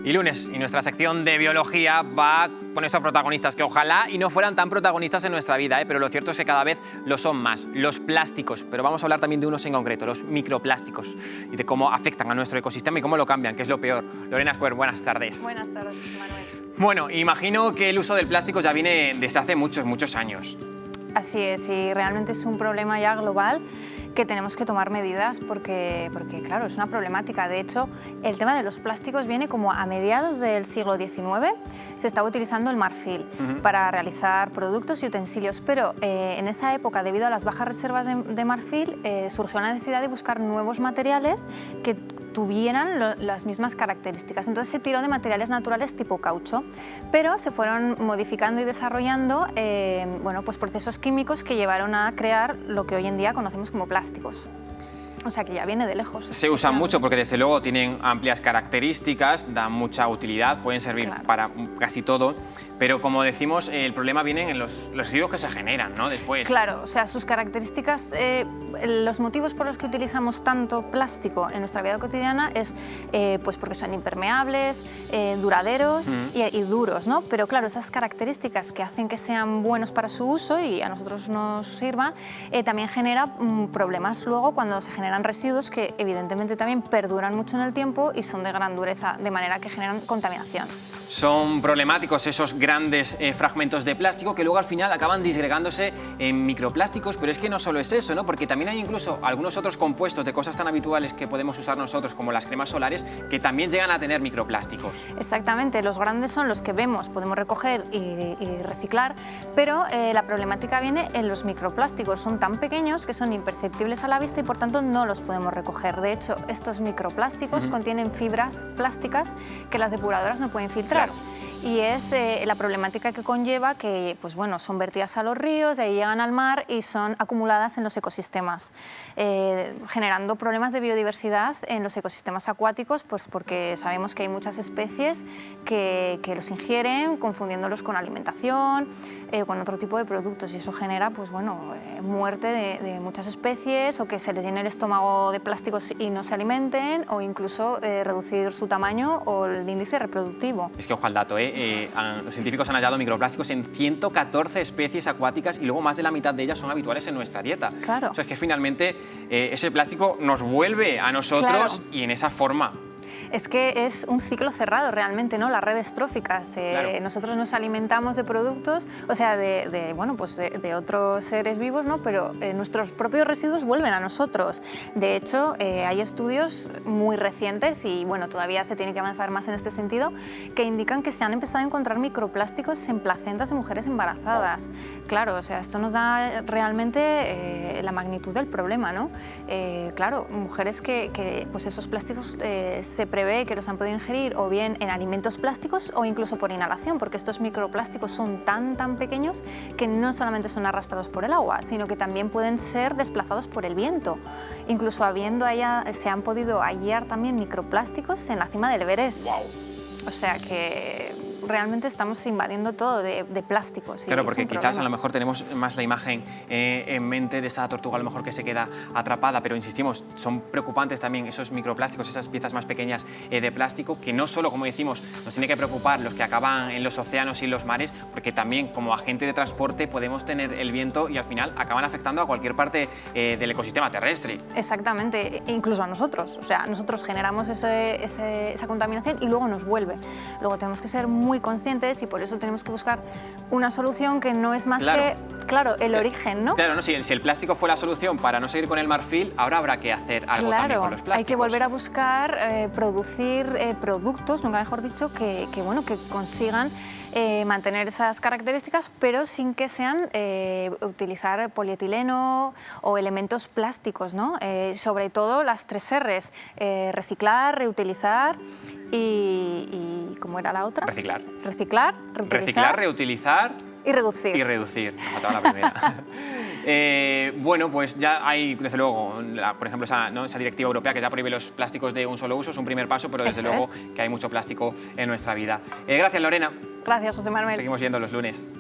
Y lunes, y nuestra sección de biología va con estos protagonistas que ojalá y no fueran tan protagonistas en nuestra vida, pero lo cierto es que cada vez lo son más, los plásticos. Pero vamos a hablar también de unos en concreto, los microplásticos, y de cómo afectan a nuestro ecosistema y cómo lo cambian, que es lo peor. Lorena Square, buenas tardes. Buenas tardes, Manuel. Bueno, imagino que el uso del plástico ya viene desde hace muchos años. Así es, y realmente es un problema ya global que tenemos que tomar medidas porque claro, es una problemática. De hecho, el tema de los plásticos viene como a mediados del siglo XIX. Se estaba utilizando el marfil para realizar productos y utensilios, pero en esa época, debido a las bajas reservas de marfil, surgió la necesidad de buscar nuevos materiales que tuvieran las mismas características. Entonces se tiró de materiales naturales tipo caucho, pero se fueron modificando y desarrollando bueno, pues procesos químicos que llevaron a crear lo que hoy en día conocemos como plásticos. O sea que ya viene de lejos. Se usan mucho porque desde luego tienen amplias características, dan mucha utilidad, pueden servir para casi todo, pero como decimos, el problema viene en los residuos que se generan, ¿no? Después. Claro, o sea, sus características, los motivos por los que utilizamos tanto plástico en nuestra vida cotidiana es pues porque son impermeables, duraderos y duros, ¿no? Pero claro, esas características que hacen que sean buenos para su uso y a nosotros nos sirva, también genera problemas luego cuando se generan residuos que evidentemente también perduran mucho en el tiempo y son de gran dureza, de manera que generan contaminación. Son problemáticos esos grandes fragmentos de plástico que luego al final acaban disgregándose en microplásticos, pero es que no solo es eso, ¿no? Porque también hay incluso algunos otros compuestos de cosas tan habituales que podemos usar nosotros como las cremas solares que también llegan a tener microplásticos. Exactamente, los grandes son los que vemos, podemos recoger y reciclar, pero la problemática viene en los microplásticos. Son tan pequeños que son imperceptibles a la vista y por tanto no los podemos recoger. De hecho, estos microplásticos contienen fibras plásticas que las depuradoras no pueden filtrar. Claro. Y es la problemática que conlleva que pues bueno, son vertidas a los ríos, de ahí llegan al mar y son acumuladas en los ecosistemas, generando problemas de biodiversidad en los ecosistemas acuáticos, pues porque sabemos que hay muchas especies que los ingieren, confundiéndolos con alimentación, con otro tipo de productos, y eso genera pues bueno, muerte de muchas especies, o que se les llene el estómago de plásticos y no se alimenten, o incluso reducir su tamaño o el índice reproductivo. Es que ojo al dato, los científicos han hallado microplásticos en 114 especies acuáticas y luego más de la mitad de ellas son habituales en nuestra dieta. Claro. O sea, es que finalmente ese plástico nos vuelve a nosotros, claro, y en esa forma. Es que es un ciclo cerrado realmente, ¿no? Las redes tróficas. Claro. Nosotros nos alimentamos de productos, o sea, bueno, pues de otros seres vivos, ¿no? Pero nuestros propios residuos vuelven a nosotros. De hecho, hay estudios muy recientes, y bueno, todavía se tiene que avanzar más en este sentido, que indican que se han empezado a encontrar microplásticos en placentas de mujeres embarazadas. Claro, o sea, esto nos da realmente la magnitud del problema, ¿no? Claro, mujeres que pues esos plásticos se prevé que los han podido ingerir o bien en alimentos plásticos o incluso por inhalación, porque estos microplásticos son tan pequeños que no solamente son arrastrados por el agua, sino que también pueden ser desplazados por el viento. Incluso se han podido hallar también microplásticos en la cima del Everest. Wow. O sea que realmente estamos invadiendo todo de plásticos. Claro, porque quizás a lo mejor tenemos más la imagen en mente de esa tortuga a lo mejor que se queda atrapada, pero insistimos, son preocupantes también esos microplásticos, esas piezas más pequeñas de plástico, que no solo, como decimos, nos tiene que preocupar los que acaban en los océanos y los mares, porque también como agente de transporte podemos tener el viento y al final acaban afectando a cualquier parte del ecosistema terrestre. Exactamente, incluso a nosotros. O sea, nosotros generamos esa contaminación y luego nos vuelve. Luego tenemos que ser muy conscientes y por eso tenemos que buscar una solución que no es más que, claro, el origen, ¿no? Claro, no, si el plástico fue la solución para no seguir con el marfil, ahora habrá que hacer algo también con los plásticos. Hay que volver a buscar producir productos, nunca mejor dicho, que consigan mantener esas características, pero sin que sean utilizar polietileno o elementos plásticos, ¿no? Sobre todo las 3 R's, reciclar, reutilizar y ¿cómo era la otra? Reciclar. Reciclar, reutilizar. Reciclar, reutilizar. Y reducir. Y reducir. Me faltaba la primera. Bueno, pues ya hay, desde luego, por ejemplo, esa directiva europea que ya prohíbe los plásticos de un solo uso, es un primer paso, pero desde luego que hay mucho plástico en nuestra vida. Gracias, Lorena. Gracias, José Manuel. Seguimos viendo los lunes.